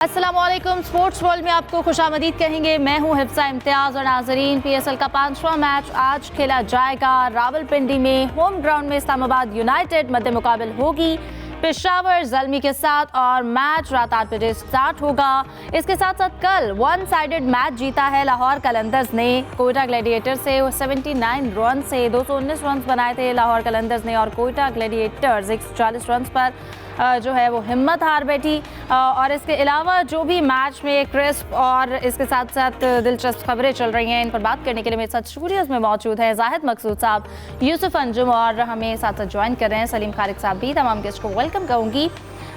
अस्सलामुअलैकुम। Sports world में आपको खुशामदीद कहेंगे। मैं हूं हिफ्सा इम्तियाज़ और नाजरीन, पीएसएल का 5वां मैच आज खेला जाएगा रावलपिंडी में। होम ग्राउंड में इस्लामाबाद यूनाइटेड मद्दे मुकाबिल होगी पेशावर ज़ल्मी के साथ और मैच रात 8 बजे स्टार्ट होगा। इसके साथ साथ कल वन साइडेड मैच जीता है लाहौर कलंदर्स ने कोयटा ग्लैडिएटर से 79 रन से 219 रन बनाए थे लाहौर कलंदर्स ने, और कोयटा ग्लैडिएटर्स 140 रन पर जो है वो हिम्मत हार बैठी। और इसके अलावा जो भी मैच में क्रिस्प और इसके साथ साथ दिलचस्प खबरें चल रही हैं, इन पर बात करने के लिए मेरे साथ स्टूडियोज़ में मौजूद हैं जाहिद मकसूद साहब, यूसुफ अंजुम, और हमें साथ साथ ज्वाइन कर रहे हैं सलीम खालिक साहब भी। तमाम गेस्ट को वेलकम कहूँगी।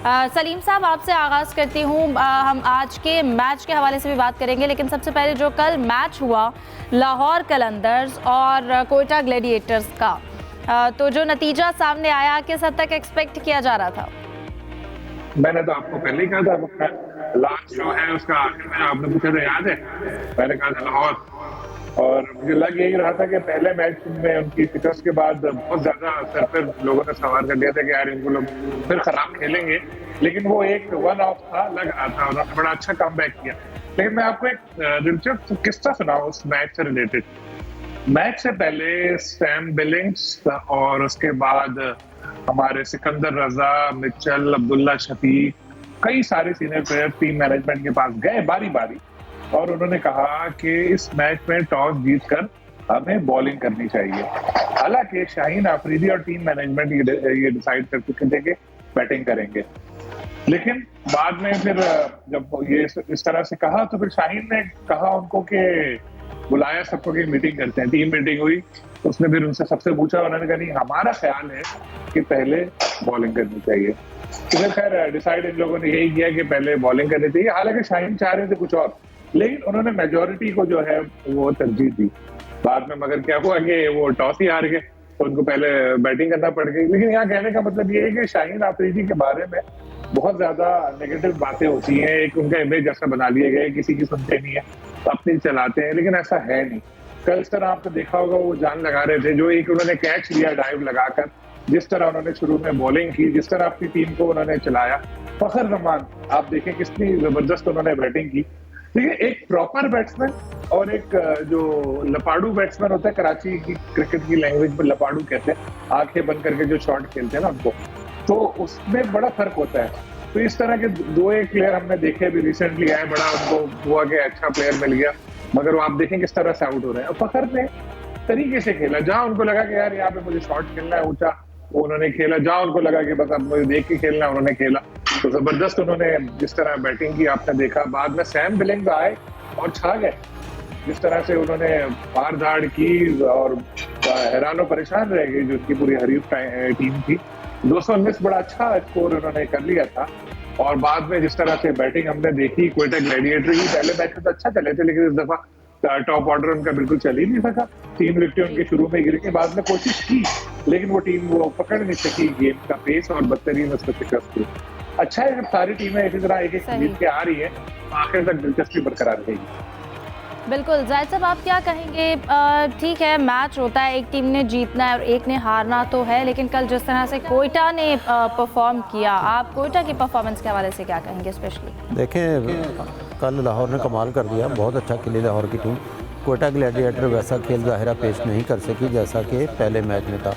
सलीम साहब, आपसे आगाज़ करती हूँ। हम आज के मैच के हवाले से भी बात करेंगे, लेकिन सबसे पहले जो कल मैच हुआ लाहौर कलंदर्स और कोयटा ग्लैडिएटर्स का, तो जो नतीजा सामने आया किस हद तक एक्सपेक्ट किया जा रहा था? मैंने तो आपको पहले ही कहा था, लास्ट जो है उसका आखिर में आपने पूछा था, याद है? मैंने कहा था लाहौर, और मुझे लग यही रहा था कि पहले मैच में उनकी शिकस्त के बाद बहुत ज्यादा सर पर लोगों ने सवार कर दिया था कि यार इनको लोग फिर खराब खेलेंगे, लेकिन वो एक वन ऑफ था, लग रहा था, उन्होंने बड़ा अच्छा कम बैक किया। लेकिन मैं आपको एक दिलचस्प किस्सा सुनाऊं उस मैच से रिलेटेड। मैच से पहले सैम बिलिंग्स और उसके बाद हमारे सिकंदर रजा, मिचेल, अब्दुल्ला शफीक, कई सारे सीनियर प्लेयर टीम मैनेजमेंट के पास गए बारी बारी, और उन्होंने कहा कि इस मैच में टॉस जीतकर हमें बॉलिंग करनी चाहिए। हालांकि शाहीन आफरीदी और टीम मैनेजमेंट ये डिसाइड कर चुके थे कि बैटिंग करेंगे, लेकिन बाद में फिर जब ये इस तरह से कहा तो फिर शाहीन ने कहा उनको कि बुलाया सबको कि मीटिंग करते हैं। टीम मीटिंग हुई, उसने फिर उनसे सबसे पूछा, उन्होंने कहा नहीं, हमारा ख्याल है कि पहले बॉलिंग करनी चाहिए। तो फिर खैर डिसाइड इन लोगों ने यही किया कि पहले बॉलिंग करनी चाहिए। हालांकि शाहीन चाह रहे थे कुछ और, लेकिन उन्होंने मेजोरिटी को जो है वो तरजीह दी। बाद में मगर क्या हुआ कि वो टॉस ही हार गए, तो उनको पहले बैटिंग करना पड़ गई। लेकिन यहाँ कहने का मतलब ये है कि शाहीन आफरीदी के बारे में बहुत ज्यादा नेगेटिव बातें होती हैं। एक उनका इमेज ऐसा बना लिया गया है, किसी की सुनते नहीं है, अपनी चलाते हैं, लेकिन ऐसा है नहीं। कल इस तरह आपने देखा होगा वो जान लगा रहे थे, जो एक उन्होंने कैच लिया डाइव लगाकर, जिस तरह उन्होंने शुरू में बॉलिंग की, जिस तरह अपनी टीम को उन्होंने चलाया। फखर रमान आप देखें कितनी जबरदस्त उन्होंने बैटिंग की। देखिए, एक प्रॉपर बैट्समैन और एक जो लपाड़ू बैट्समैन होता है, कराची की क्रिकेट की लैंग्वेज में लपाड़ू कहते हैं, आंखें बंद करके जो शॉट खेलते हैं ना उनको, तो उसमें बड़ा फर्क होता है। तो इस तरह के दो एक प्लेयर हमने देखे भी रिसेंटली आए, बड़ा उनको हुआ कि अच्छा प्लेयर मिल गया, मगर वो आप देखें किस तरह से आउट हो रहे हैं। और फखर ने तरीके से खेला, जहां उनको लगा कि यार यहाँ पे मुझे शॉट खेलना है ऊंचा, वो उन्होंने खेला। जहां उनको लगा कि बस अब मुझे देख के खेलना है, उन्होंने खेला। तो जबरदस्त उन्होंने जिस तरह बैटिंग की आपने देखा। बाद में सैम बिलिंग्स आए और छा गए, जिस तरह से उन्होंने मार धाड़ की और हैरान परेशान रह गई जो उनकी पूरी हरीफ टीम थी। 219 बड़ा अच्छा स्कोर उन्होंने कर लिया था। और बाद में जिस तरह से बैटिंग हमने देखी, कोयटा ग्लैडिएटर ही पहले मैच में तो अच्छा चले थे, लेकिन इस दफा टॉप ऑर्डर उनका बिल्कुल चल ही नहीं सका। 3 विकेटें उनके शुरू में गिरी, के बाद में कोशिश की, लेकिन वो टीम वो पकड़ नहीं सकी गेम का पेस, और बदतरीन उसमें शिकस्त हुई। अच्छा है जब सारी टीमें इसी तरह एक एक जीत के आ रही है, आखिर तक दिलचस्पी बरकरार रहेगी। बिल्कुल। जाहिद साहब, आप क्या कहेंगे? ठीक है, मैच होता है, एक टीम ने जीतना है और एक ने हारना तो है, लेकिन कल जिस तरह से कोयटा ने परफॉर्म किया, आप कोयटा की परफॉर्मेंस के हवाले से क्या कहेंगे? स्पेशली देखें, कल लाहौर ने कमाल कर दिया, बहुत अच्छा खेली लाहौर की टीम। कोयटा ग्लैडिएटर वैसा खेल ज़ाहिरा पेश नहीं कर सकी जैसा कि पहले मैच में था।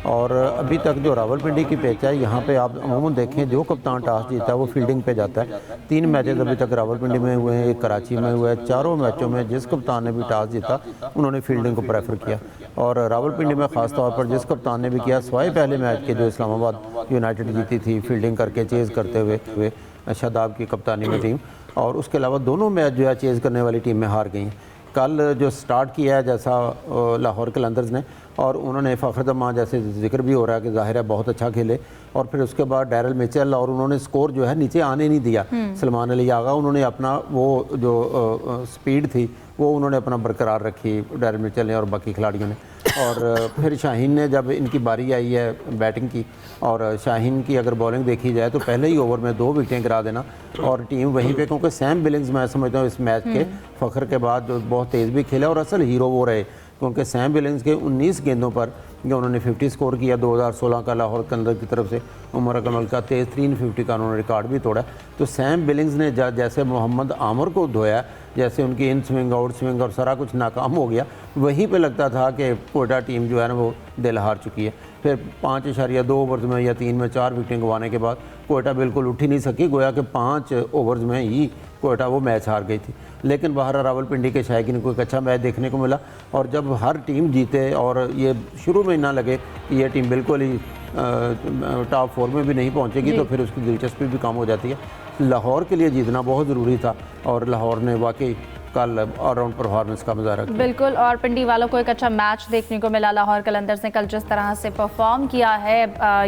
और अभी तक जो रावलपिंडी की पिच है, यहाँ पे आप अमूमन देखें जो कप्तान टॉस जीता है वो फील्डिंग पे जाता है। 3 मैचेस अभी तक रावलपिंडी में हुए हैं, एक कराची में हुआ है। चारों मैचों में जिस कप्तान ने भी टॉस जीता उन्होंने फील्डिंग को प्रेफर किया, और रावलपिंडी में ख़ास तौर पर जिस कप्तान ने भी किया, सवाए पहले मैच के जो इस्लामाबाद यूनाइटेड जीती थी फील्डिंग करके चेज़ करते हुए शादाब की कप्तानी में टीम, और उसके अलावा दोनों मैच जो है चेज़ करने वाली टीम में हार गई हैं। कल जो स्टार्ट किया है जैसा लाहौर कलंदर्स ने, और उन्होंने फ़खर जमान जैसे जिक्र भी हो रहा है कि ज़ाहिर है बहुत अच्छा खेले, और फिर उसके बाद डैरल मिचेल, और उन्होंने स्कोर जो है नीचे आने नहीं दिया। सलमान अली आगा उन्होंने अपना वो जो स्पीड थी वो उन्होंने अपना बरकरार रखी, डैरल मिचेल ने और बाकी खिलाड़ियों ने। और फिर शाहीन ने जब इनकी बारी आई है बैटिंग की, और शाहीन की अगर बॉलिंग देखी जाए तो पहले ही ओवर में 2 विकेटें गिरा देना और टीम वहीं पे, क्योंकि सैम बिलिंग्स मैं समझता हूँ इस मैच के फ़खर के बाद जो बहुत तेज़ भी खेला और असल हीरो वो रहे, क्योंकि सैम बिलिंग्स के 19 गेंदों पर कि उन्होंने 50 स्कोर किया 2016 का लाहौर के अंदर की तरफ से, उमर अकमल का तेज़ 350 का उन्होंने रिकॉर्ड भी तोड़ा। तो सैम बिलिंग्स ने जैसे मोहम्मद आमर को धोया, जैसे उनकी इन स्विंग आउट स्विंग और सारा कुछ नाकाम हो गया, वहीं पे लगता था कि कोयटा टीम जो है ना वो दिल हार चुकी है। फिर 5.2 ओवर्स में या 3 में 4 विकेटें गंवाने के बाद कोयटा बिल्कुल उठ ही नहीं सकी, गोया कि 5 ओवर्स में ही कोयटा वो मैच हार गई थी। लेकिन बाहर रावलपिंडी के शायकीन को एक अच्छा मैच देखने को मिला, और जब हर टीम जीते और ये शुरू में ना लगे कि ये टीम बिल्कुल ही टॉप 4 में भी नहीं पहुंचेगी, तो फिर उसकी दिलचस्पी भी कम हो जाती है। लाहौर के लिए जीतना बहुत ज़रूरी था और लाहौर ने वाकई कल ऑलराउंड परफॉर्मेंस का मुजाहरा किया। बिल्कुल, और पिंडी वालों को एक अच्छा मैच देखने को मिला। लाहौर कलंदर्स ने कल जिस तरह से परफॉर्म किया है,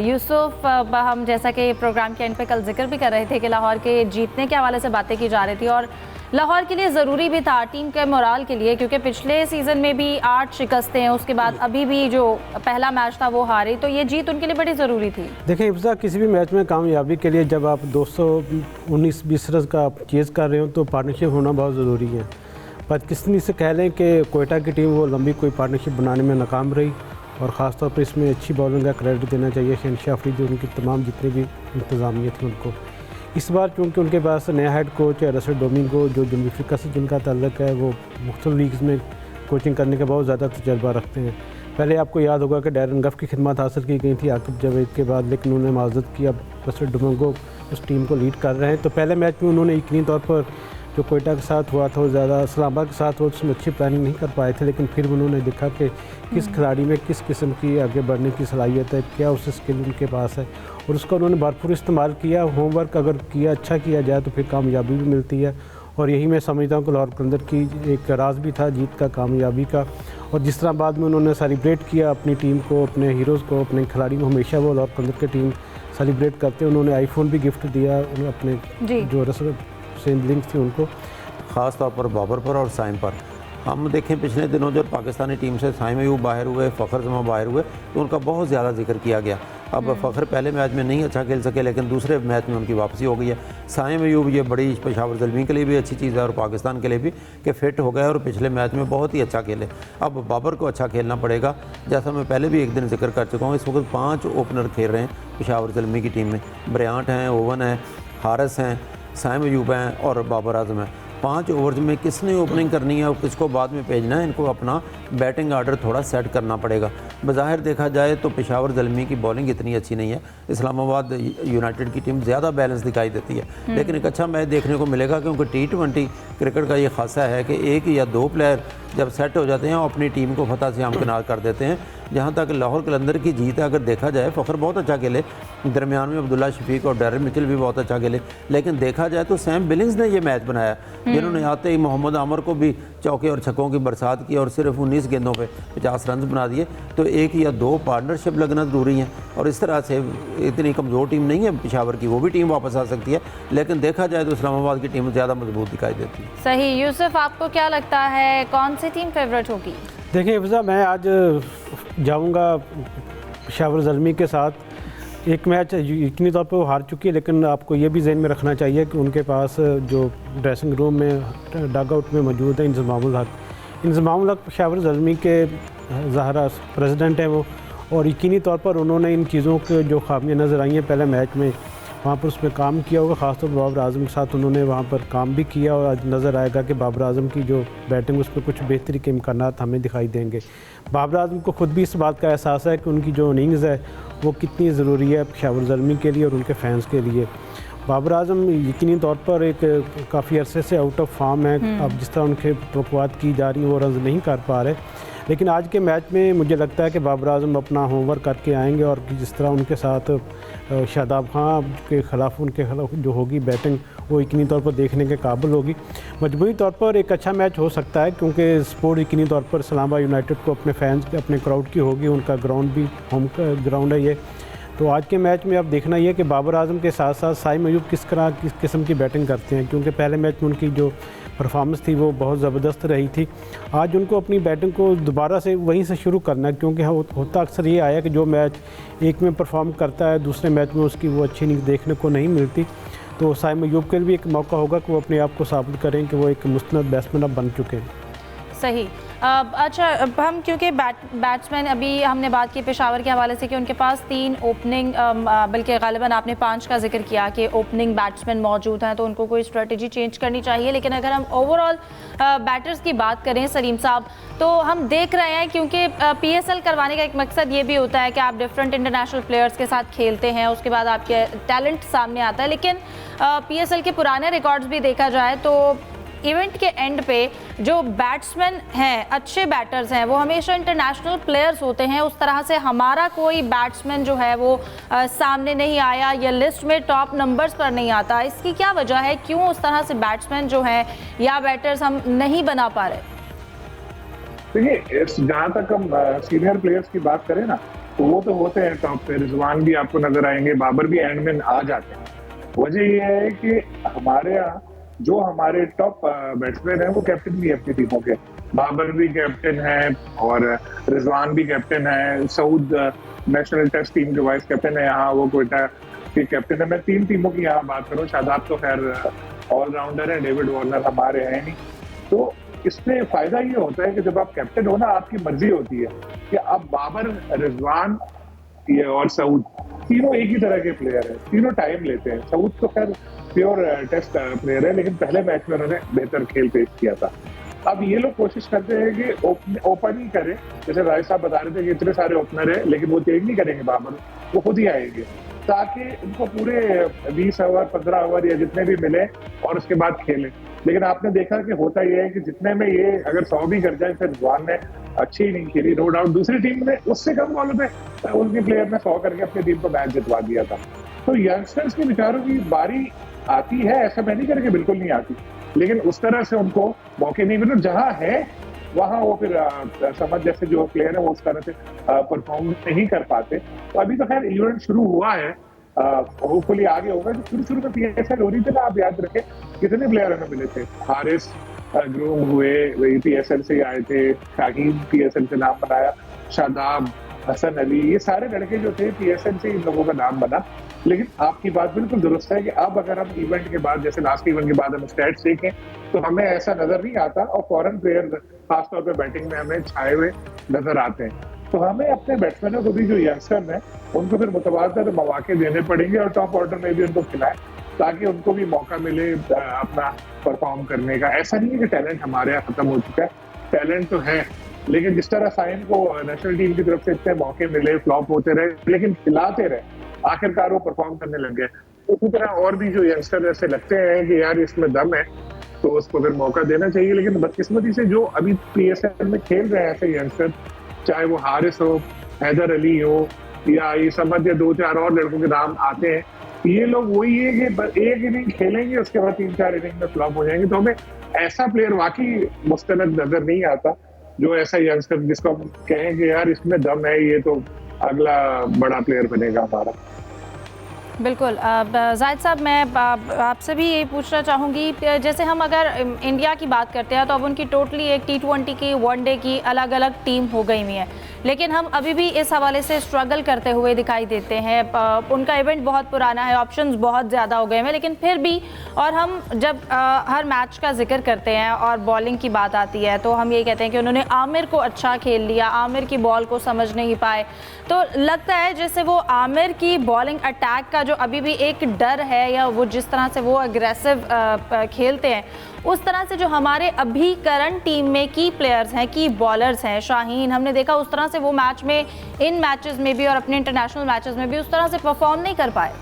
यूसुफ, हम जैसा कि प्रोग्राम के एंड पे कल जिक्र भी कर रहे थे कि लाहौर के जीतने के हवाले से बातें की जा रही थी, और लाहौर के लिए ज़रूरी भी था टीम के मोराल के लिए, क्योंकि पिछले सीज़न में भी 8 शिकस्तें हैं, उसके बाद अभी भी जो पहला मैच था वो हारे, तो ये जीत उनके लिए बड़ी ज़रूरी थी। देखिए हिफ्ज़ा, किसी भी मैच में कामयाबी के लिए जब आप 219-20 रन का चेज़ कर रहे हो तो पार्टनरशिप होना बहुत ज़रूरी है। पर किसी से कह लें कि कोयटा की टीम वो लंबी कोई पार्टनरशिप बनाने में नाकाम रही, और ख़ास तौर पर इसमें अच्छी बॉलिंग का क्रेडिट देना चाहिए शहनशाह अफरीदी, उनकी तमाम जितनी भी इंतज़ामिया थी उनको। इस बार चूँकि उनके पास नया हेड कोच है रसेल डोमिंगो, जो जनूबी अफ्रीका से जिनका ताल्लुक है, वो मुख्तलिफ लीग्स में कोचिंग करने का बहुत ज़्यादा तजर्बा रखते हैं। पहले आपको याद होगा कि डैरन गफ की खिदमत हासिल की गई थी आकिब जावेद के बाद, लेकिन उन्होंने माजरत की, अब रसेल डोमिंगो उस टीम को लीड कर रहे हैं। तो पहले मैच में उन्होंने यकीनी तौर पर जो कोयटा के साथ हुआ था वो ज़्यादा इस्लामाबाद के साथ हुआ, उसमें अच्छी प्लानिंग नहीं कर पाए थे, लेकिन फिर उन्होंने देखा कि किस खिलाड़ी में किस किस्म की आगे बढ़ने की सलाहियत है, क्या उस स्किल उनके पास है, और उसका उन्होंने भरपूर इस्तेमाल किया। होमवर्क अगर किया, अच्छा किया जाए तो फिर कामयाबी भी मिलती है, और यही मैं समझता हूँ कि लाहौर कलंदर की एक राज भी था जीत का, कामयाबी का। और जिस तरह बाद में उन्होंने सेलिब्रेट किया अपनी टीम को, अपने हीरोज़ को, अपने खिलाड़ी को, हमेशा वो लाहौर कलंदर की टीम सेलिब्रेट करते हैं। उन्होंने आईफोन भी गिफ्ट दिया अपने जो रसेल बिलिंग्स थी उनको, ख़ास तौर पर बाबर पर और साइम पर। हम देखें पिछले दिनों जब पाकिस्तानी टीम से साइम अयूब बाहर हुए, फ़खर जमा बाहर हुए, तो उनका बहुत ज़्यादा जिक्र किया गया। अब फ़खर पहले मैच में नहीं अच्छा खेल सके, लेकिन दूसरे मैच में उनकी वापसी हो गई है। साइम अयूब ये बड़ी पेशावर ज़ल्मी के लिए भी अच्छी चीज़ है और पाकिस्तान के लिए भी कि फ़िट हो गए और पिछले मैच में बहुत ही अच्छा खेले। अब बाबर को अच्छा खेलना पड़ेगा, जैसा मैं पहले भी एक दिन जिक्र कर चुका हूँ। इस वक्त 5 ओपनर खेल रहे हैं पेशावर ज़ल्मी की टीम में। ब्रियांट हैं, ओवन हैं, हारिस हैं, साइम अयूब हैं और बाबर आजम हैं। 5 ओवर्स में किसने ओपनिंग करनी है और किसको बाद में भेजना है, इनको अपना बैटिंग आर्डर थोड़ा सेट करना पड़ेगा। बज़ाहिर देखा जाए तो पेशावर ज़ल्मी की बॉलिंग इतनी अच्छी नहीं है, इस्लामाबाद यूनाइटेड की टीम ज़्यादा बैलेंस दिखाई देती है, लेकिन एक अच्छा मैच देखने को मिलेगा, क्योंकि T20 क्रिकेट का ये खासा है कि 1 या 2 प्लेयर जब सेट हो जाते हैं और अपनी टीम को फतह से हमकिनार कर देते हैं। जहाँ तक लाहौर कलंदर की जीत है, अगर देखा जाए फ़खर बहुत अच्छा खेले, दरमियान में अब्दुल्ला शफीक और डैरन मिचेल भी बहुत अच्छा खेले, लेकिन देखा जाए तो सैम बिलिंग्स ने ये मैच बनाया, जिन्होंने आते ही मोहम्मद आमर को भी चौके और छक्कों की बरसात की और सिर्फ 19 गेंदों पे 50 रन बना दिए। तो 1 या 2 पार्टनरशिप लगना ज़रूरी है, और इस तरह से इतनी कमज़ोर टीम नहीं है पेशावर की, वो भी टीम वापस आ सकती है, लेकिन देखा जाए तो इस्लामाबाद की टीम ज़्यादा मजबूत दिखाई देती है। सही। यूसुफ, आपको क्या लगता है कौन सी टीम फेवरेट होगी? देखिए हिफ्ज़ा, मैं आज जाऊंगा पेशावर ज़ल्मी के साथ। एक मैच यकीनी तौर पर वो हार चुकी है, लेकिन आपको ये भी ज़हन में रखना चाहिए कि उनके पास जो ड्रेसिंग रूम में डग आउट में मौजूद है इंज़मामुल हक पेशावर ज़ल्मी के ज़ाहरा प्रेसिडेंट हैं वो, और यकीनी तौर पर उन्होंने इन चीज़ों के जो खामियाँ नज़र आई हैं पहले मैच में, वहाँ पर उसमें काम किया होगा। ख़ासतौर पर बाबर आजम के साथ उन्होंने वहाँ पर काम भी किया, और आज नज़र आएगा कि बाबर आजम की जो बैटिंग उस पर कुछ बेहतरी के इम्कानात हमें दिखाई देंगे। बाबर आजम को ख़ुद भी इस बात का एहसास है कि उनकी जो इनिंग्स है वो कितनी ज़रूरी है पेशावर ज़ल्मी के लिए और उनके फैंस के लिए। बाबर आजम यकीनी तौर पर एक काफ़ी अरसे से आउट ऑफ फॉर्म है, अब जिस तरह उनके तवक्कुआत की जा रही हैं वो रन नहीं कर पा रहे, लेकिन आज के मैच में मुझे लगता है कि बाबर आजम अपना होमवर्क करके आएंगे, और जिस तरह उनके साथ शादाब खां के ख़िलाफ़ उनके खिलाफ जो होगी बैटिंग वो यकीनी तौर पर देखने के काबिल होगी। मजमूई तौर पर एक अच्छा मैच हो सकता है, क्योंकि स्पोर्ट यकीनी तौर पर इस्लामाबाद यूनाइटेड को अपने फैंस अपने क्राउड की होगी, उनका ग्राउंड भी होम ग्राउंड है ये। तो आज के मैच में अब देखना ये कि बाबर आजम के साथ साथ साइम अयूब किस किस्म की बैटिंग करते हैं, क्योंकि पहले मैच में उनकी जो परफॉर्मेंस थी वो बहुत ज़बरदस्त रही थी। आज उनको अपनी बैटिंग को दोबारा से वहीं से शुरू करना है, क्योंकि होता अक्सर ये आया कि जो मैच एक में परफॉर्म करता है दूसरे मैच में उसकी वो अच्छी इनिंग्स देखने को नहीं मिलती। तो साइम अयूब के लिए भी एक मौका होगा कि वो अपने आप को साबित करें कि वो एक मुस्तनद बैट्समैन अब बन चुके हैं। सही। अच्छा, अब हम क्योंकि बैट्समैन अभी हमने बात की पेशावर के हवाले से कि उनके पास 3 ओपनिंग, बल्कि गालिबन आपने 5 का जिक्र किया कि ओपनिंग बैट्समैन मौजूद हैं, तो उनको कोई स्ट्रेटजी चेंज करनी चाहिए। लेकिन अगर हम ओवरऑल बैटर्स की बात करें सलीम साहब, तो हम देख रहे हैं क्योंकि PSL करवाने का एक मकसद ये भी होता है कि आप डिफरेंट इंटरनेशनल प्लेयर्स के साथ खेलते हैं, उसके बाद आपके टैलेंट सामने आता है। लेकिन PSL के पुराने रिकॉर्ड्स भी देखा जाए तो इवेंट के एंड पे जो बैट्समैन हैं, अच्छे बैटर्स हैं, वो हमेशा इंटरनेशनल प्लेयर्स होते हैं। उस तरह से हमारा कोई बैट्समैन जो है वो सामने नहीं आया या लिस्ट में टॉप नंबर्स पर नहीं आता। इसकी क्या वजह है, क्यों उस तरह से बैट्समैन जो है या बैटर्स हम नहीं बना पा रहे? देखिए, जहाँ तक हम सीनियर प्लेयर्स की बात करें ना, तो वो तो होते हैं टॉप पे। रिजवान भी आपको नजर आएंगे, बाबर भी एंड में आ जाते हैं। वजह यह है कि हमारे यहाँ जो हमारे टॉप बैट्समैन है वो कैप्टन भी है अपनी टीमों के। बाबर भी कैप्टन है और रिजवान भी कैप्टन है। सऊद नेशनल टेस्ट टीम के वाइस कैप्टन है, यहाँ वो क्वेटा के कैप्टन है। मैं 3 टीमों की यहाँ बात करूँ, शादाब तो खैर ऑलराउंडर है, डेविड वार्नर हमारे हैं नहीं। तो इसमें फायदा ये होता है कि जब आप कैप्टन हो ना, आपकी मर्जी होती है कि आप बाबर, रिजवान और सऊद तीनों एक ही तरह के प्लेयर हैं, तीनों टाइम लेते हैं। सऊद तो खैर प्योर टेस्ट प्लेयर है, लेकिन पहले मैच में उन्होंने बेहतर खेल पेश किया था। अब ये लोग कोशिश करते हैं कि ओपन ही करें। जैसे राय साहब बता रहे थे कि इतने सारे ओपनर है, लेकिन वो चेंज नहीं करेंगे बाबर, वो खुद ही आएंगे ताकि उनको पूरे 20 ओवर 15 ओवर या जितने भी मिले और उसके बाद खेलें। लेकिन आपने देखा कि होता यह है कि जितने में ये अगर 100 भी कर जाए, फिर रिजवान ने अच्छी नहीं खेली, नो डाउट। दूसरी टीम ने उससे कम बॉलों पे उनके प्लेयर ने 100 करके अपनी टीम को मैच जितवा दिया था। तो यंगस्टर्स के बेचारों की बारी आती है, ऐसा मैं नहीं करके बिल्कुल नहीं आती, लेकिन उस तरह से उनको मौके नहीं मिले। जहां है वहां वो फिर समझ जैसे जो प्लेयर है वो उस तरह से परफॉर्म नहीं कर पाते। तो अभी तो खैर इवेंट शुरू हुआ है, होपफुली आगे होगा। जो शुरू में PSL हो रही थी ना, आप याद रखें कितने प्लेयर हमें मिले थे। हारिस ग्रूम हुए, वही PSL से आए थे। शाहीन PSL से नाम बनाया, शादाब, हसन अली, ये सारे लड़के जो थे PSL से इन लोगों का नाम बना। लेकिन आपकी बात बिल्कुल दुरुस्त है कि अब अगर हम इवेंट के बाद, जैसे लास्ट इवेंट के बाद हम स्टैट्स देखें, तो हमें ऐसा नजर नहीं आता और फॉरेन प्लेयर खासतौर पे बैटिंग में हमें छाए हुए नजर आते हैं। तो हमें अपने बैट्समैनों को भी, जो यंगस्टर हैं, उनको फिर मुतबादल मौके देने पड़ेंगे और टॉप ऑर्डर में भी उनको खिलाएं ताकि उनको भी मौका मिले अपना परफॉर्म करने का। ऐसा नहीं है कि टैलेंट हमारे यहाँ खत्म हो चुका है, टैलेंट तो है, लेकिन जिस तरह साइन को नेशनल टीम की तरफ से इतने मौके मिले, फ्लॉप होते रहे, लेकिन खिलाते रहे, आखिरकार वो परफॉर्म करने लग गए। उसी तरह और भी जो यंगस्टर ऐसे लगते हैं कि यार इसमें दम है, तो उसको फिर मौका देना चाहिए। लेकिन बदकिस्मती से जो अभी PSL में खेल रहे हैं ऐसे यंगस्टर, चाहे वो हारिस हो, हैदर अली हो, या ये समझ या 2-4 और लड़कों के नाम आते हैं, ये लोग वही है कि एक इनिंग खेलेंगे, उसके बाद 3-4 इनिंग में फ्लॉप हो जाएंगे। तो हमें ऐसा प्लेयर वाकई मुस्तनद नजर नहीं आता, जो ऐसा यंगस्टर जिसको हम कहेंगे यार इसमें दम है, ये तो अगला बड़ा प्लेयर बनेगा हमारा। बिल्कुल। जाहिद साहब, मैं आपसे भी ये पूछना चाहूँगी, जैसे हम अगर इंडिया की बात करते हैं तो अब उनकी टोटली एक T20 की, वनडे की अलग अलग टीम हो गई हुई है, लेकिन हम अभी भी इस हवाले से स्ट्रगल करते हुए दिखाई देते हैं। उनका इवेंट बहुत पुराना है, ऑप्शंस बहुत ज़्यादा हो गए हैं, लेकिन फिर भी, और हम जब हर मैच का जिक्र करते हैं और बॉलिंग की बात आती है तो हम ये कहते हैं कि उन्होंने आमिर को अच्छा खेल लिया, आमिर की बॉल को समझ नहीं पाए। तो लगता है जैसे वो आमिर की बॉलिंग अटैक का जो अभी भी एक डर है, या वो जिस तरह से वो अग्रेसिव खेलते हैं, उस तरह से जो हमारे अभी करंट टीम में की प्लेयर्स हैं, की बॉलर्स हैं, शाहीन, हमने देखा उस तरह से वो मैच में, इन मैचेस में भी और अपने इंटरनेशनल मैचेस में भी उस तरह से परफॉर्म नहीं कर पाए।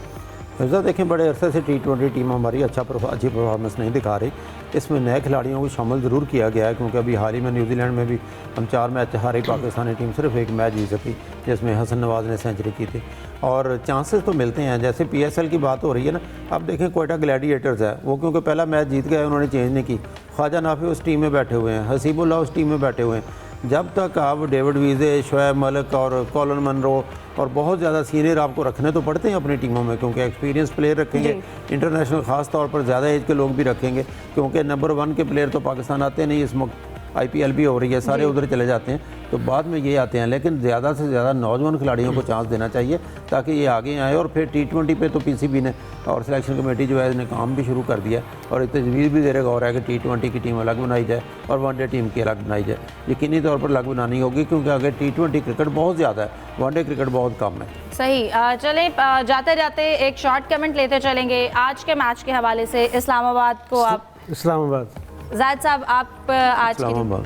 फिर देखें, बड़े अरसे से T20 टीम हमारी अच्छी परफॉर्मेंस नहीं दिखा रही। इसमें नए खिलाड़ियों को शामिल ज़रूर किया गया है, क्योंकि अभी हाल ही में न्यूजीलैंड में भी हम 4 मैच हारी, पाकिस्तानी टीम सिर्फ 1 मैच जीत सकी, जिसमें हसन नवाज़ ने सेंचुरी की थी। और चांसेस तो मिलते हैं। जैसे PSL की बात हो रही है ना, अब देखें क्वेटा ग्लैडिएटर्स है, वो क्योंकि पहला मैच जीत गए, उन्होंने चेंज नहीं की। ख्वाजा नाफी उस टीम में बैठे हुए हैं, हसीबुल्लाह उस टीम में बैठे हुए हैं। जब तक आप डेविड वीज़े, शोएब मलिक और कॉलन मनरो और बहुत ज़्यादा सीनियर आपको रखने तो पड़ते हैं अपनी टीमों में, क्योंकि एक्सपीरियंस प्लेयर रखेंगे, इंटरनेशनल ख़ास तौर पर ज़्यादा एज के लोग भी रखेंगे, क्योंकि नंबर 1 के प्लेयर तो पाकिस्तान आते नहीं। इस वक्त IPL भी हो रही है, सारे उधर चले जाते हैं। तो बाद में ये आते हैं। लेकिन ज़्यादा से ज़्यादा नौजवान खिलाड़ियों को चांस देना चाहिए ताकि ये आगे आए। और फिर T20 पे तो PCB ने और सिलेक्शन कमेटी जो है इसने काम भी शुरू कर दिया और एक तजवीज़ भी ज़ेर गौर है कि T20 की टीम अलग बनाई जाए और वनडे टीम की अलग बनाई जाए। यकीनी तौर पर अलग बनानी होगी क्योंकि आगे T20 क्रिकेट बहुत ज़्यादा है, वनडे क्रिकेट बहुत कम है। सही। चले जाते जाते एक शॉर्ट कमेंट लेते चलेंगे आज के मैच के हवाले से। इस्लामाबाद को आप, इस्लामाबाद, जायद साहब आप आज की टीम,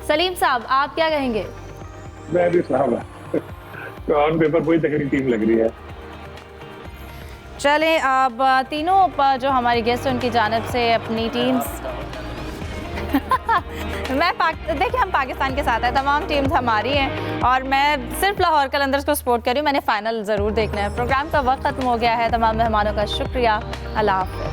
सलीम साहब आप क्या कहेंगे? मैं भी इस्लामाबाद, तो ऑन पेपर कोई तगड़ी टीम लग रही है। चले अब तीनों जो हमारी गेस्ट हैं उनकी जानिब से अपनी टीम्स देखिए हम पाकिस्तान के साथ हैं, तमाम टीम्स हमारी हैं और मैं सिर्फ लाहौर कलंदर्स को सपोर्ट कर रही हूँ। मैंने फाइनल ज़रूर देखना है। प्रोग्राम का वक्त ख़त्म हो गया है। तमाम मेहमानों का शुक्रिया। अल्लाह हाफ़िज़।